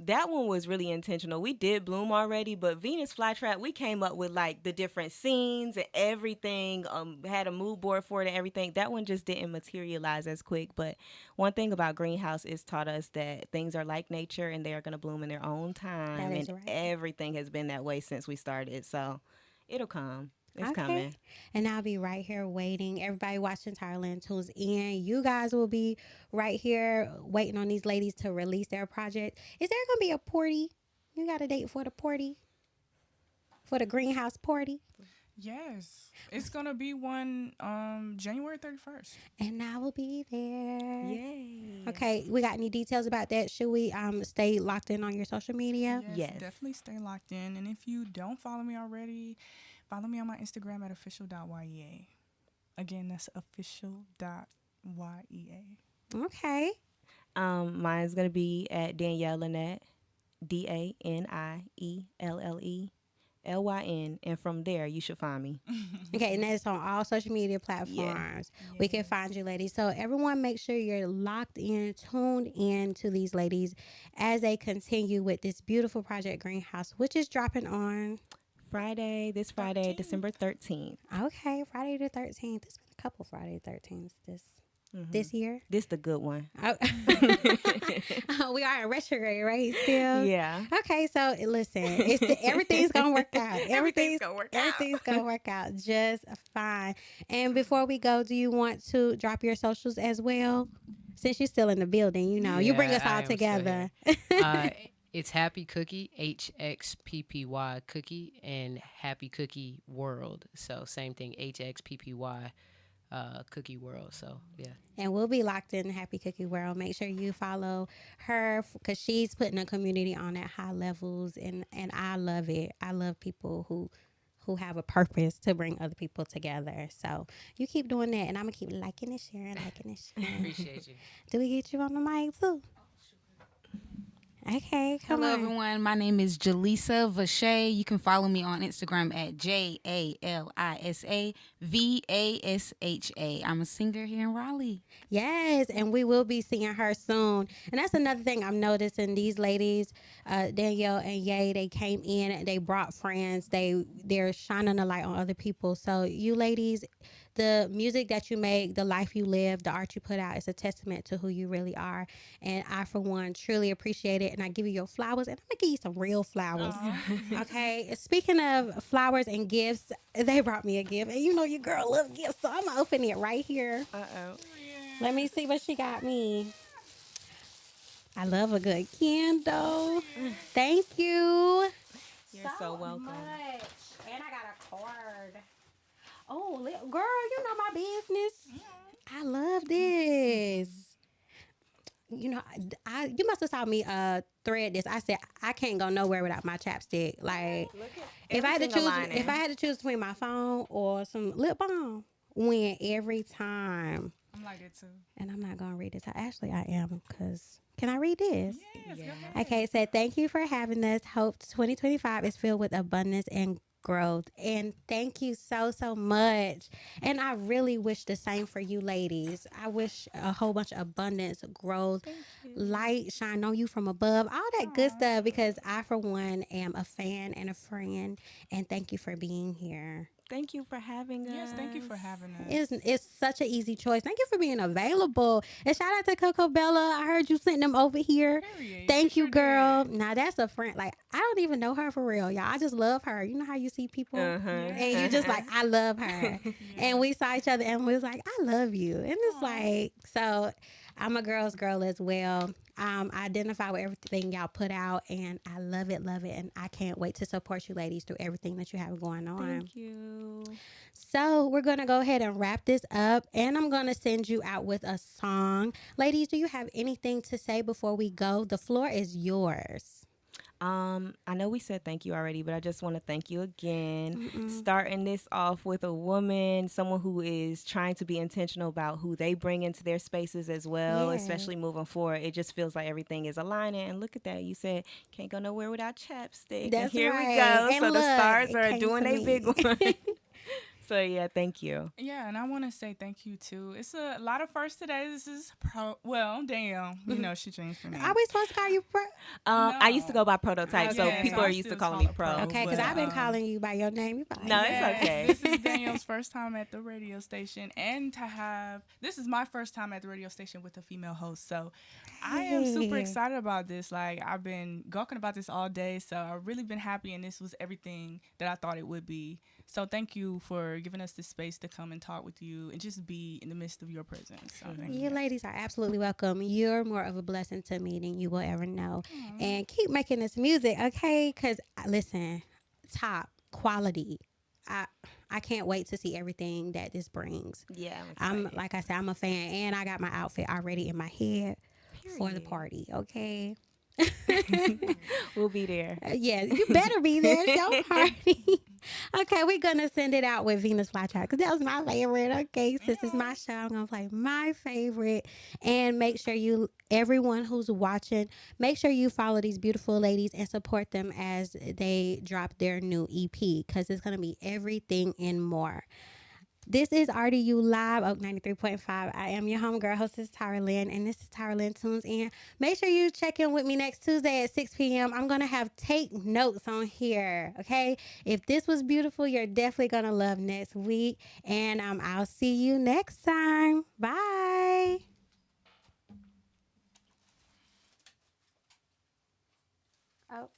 that one was really intentional. We did Bloom already, but Venus Flytrap, we came up with like the different scenes and everything. Had a mood board for it and everything. That one just didn't materialize as quick. But one thing about Greenhouse is taught us that things are like nature and they are going to bloom in their own time. And right. Everything has been that way since we started. So it'll come. It's coming. And I'll be right here waiting. Everybody watching TyraLen tunes in. You guys will be right here waiting on these ladies to release their project. Is there going to be a party? You got a date for the party? For the Greenhouse party? Yes. It's going to be one January 31st. And I will be there. Yay. Okay, we got any details about that? Should we stay locked in on your social media? Yes, definitely stay locked in. And if you don't follow me already, follow me on my Instagram at official.yea. Again, that's official.yea. Okay. Mine's gonna be at Danielle Lynette, DanielleLyn, and from there you should find me. Okay, and that's on all social media platforms. We can find you, ladies. So everyone, make sure you're locked in, tuned in to these ladies as they continue with this beautiful project Greenhouse, which is dropping on This Friday, December 13th. Okay, Friday the 13th. There's been a couple Friday 13th this year. This the good one. We are in retrograde, right? Still. Yeah. Okay, so listen, everything's gonna work out. Everything's gonna work out just fine. And before we go, do you want to drop your socials as well? Since you're still in the building, you bring us all together. It's Happy Cookie, HXPPY Cookie, and Happy Cookie World. So same thing, HXPPY Cookie World. So yeah. And we'll be locked in Happy Cookie World. Make sure you follow her because she's putting a community on at high levels, and I love it. I love people who have a purpose to bring other people together. So you keep doing that, and I'm gonna keep liking and sharing. Appreciate you. Do we get you on the mic too? Okay, come Hello, on. everyone. My name is Jaleesa Vache. You can follow me on Instagram at JALISAVASHA. I'm a singer here in Raleigh. Yes, and we will be seeing her soon. And that's another thing I'm noticing. These ladies, Danielle and Yea, they came in and they brought friends. They're shining a light on other people. So you ladies, the music that you make, the life you live, the art you put out is a testament to who you really are. And I, for one, truly appreciate it. And I give you your flowers, and I'm going to give you some real flowers. Okay? Speaking of flowers and gifts, they brought me a gift. And you know your girl loves gifts, so I'm going to open it right here. Uh-oh. Let me see what she got me. I love a good candle. Thank you. You're so welcome. Much. And I got a card. Oh, girl, you know my business. I love this. You know, you must have saw me thread this. I said I can't go nowhere without my chapstick. Like, if I had to choose between my phone or some lip balm, win every time. I'm like it too. And I'm not gonna read this. Actually, I am, because can I read this? Yes. Okay, it said, thank you for having us. Hope 2025 is filled with abundance and growth. And thank you so much. And I really wish the same for you ladies. I wish a whole bunch of abundance, growth, light shine on you from above, all that good stuff, because I, for one, am a fan and a friend. And thank you for being here. Thank you for having us. Yes, thank you for having us. It's such an easy choice. Thank you for being available. And shout out to Coco Bella. I heard you sent them over here. Period. Thank you, girl. Now that's a friend. Like, I don't even know her for real, y'all. I just love her. You know how you see people and you just like, I love her. And we saw each other and we was like, I love you. And it's like, so I'm a girl's girl as well. I identify with everything y'all put out, and I love it, and I can't wait to support you ladies through everything that you have going on. Thank you. So we're going to go ahead and wrap this up, and I'm going to send you out with a song. Ladies, do you have anything to say before we go? The floor is yours. I know we said thank you already, but I just want to thank you again. Starting this off with a woman, someone who is trying to be intentional about who they bring into their spaces as well, especially moving forward. It just feels like everything is aligning. And look at that. You said, can't go nowhere without chapstick. That's and here right. we go. And so look, the stars are came doing to a me. big one. So, yeah, thank you. Yeah, and I want to say thank you, too. It's a lot of firsts today. This is Danielle. You know, she changed her name. Are we supposed to call you Pro? I used to go by Prototype, so Okay, people so are I used to still calling me call Pro. her Okay, because but, I've been calling you by your name. You probably No, it's okay. This is Danielle's first time at the radio station, and this is my first time at the radio station with a female host. So I am super excited about this. Like, I've been gawking about this all day, so I've really been happy, and this was everything that I thought it would be. So thank you for giving us this space to come and talk with you and just be in the midst of your presence. So thank You ladies are absolutely welcome. You're more of a blessing to me than you will ever know. And keep making this music, okay? Because, listen, top quality. I can't wait to see everything that this brings. Yeah, Like I said, I'm a fan, and I got my outfit already in my head for the party, okay? We'll be there. Yeah, you better be there. It's your party. Okay, we're going to send it out with Venus Flytrap because that was my favorite. Okay, since it's my show, I'm going to play my favorite. And make sure everyone who's watching, make sure you follow these beautiful ladies and support them as they drop their new EP because it's going to be everything and more. This is RDU Live, Oak 93.5. I am your homegirl, hostess TyraLen, and this is TyraLen Tunes In. Make sure you check in with me next Tuesday at 6 p.m. I'm going to have take notes on here, okay? If this was beautiful, you're definitely going to love next week, and I'll see you next time. Bye. Oh.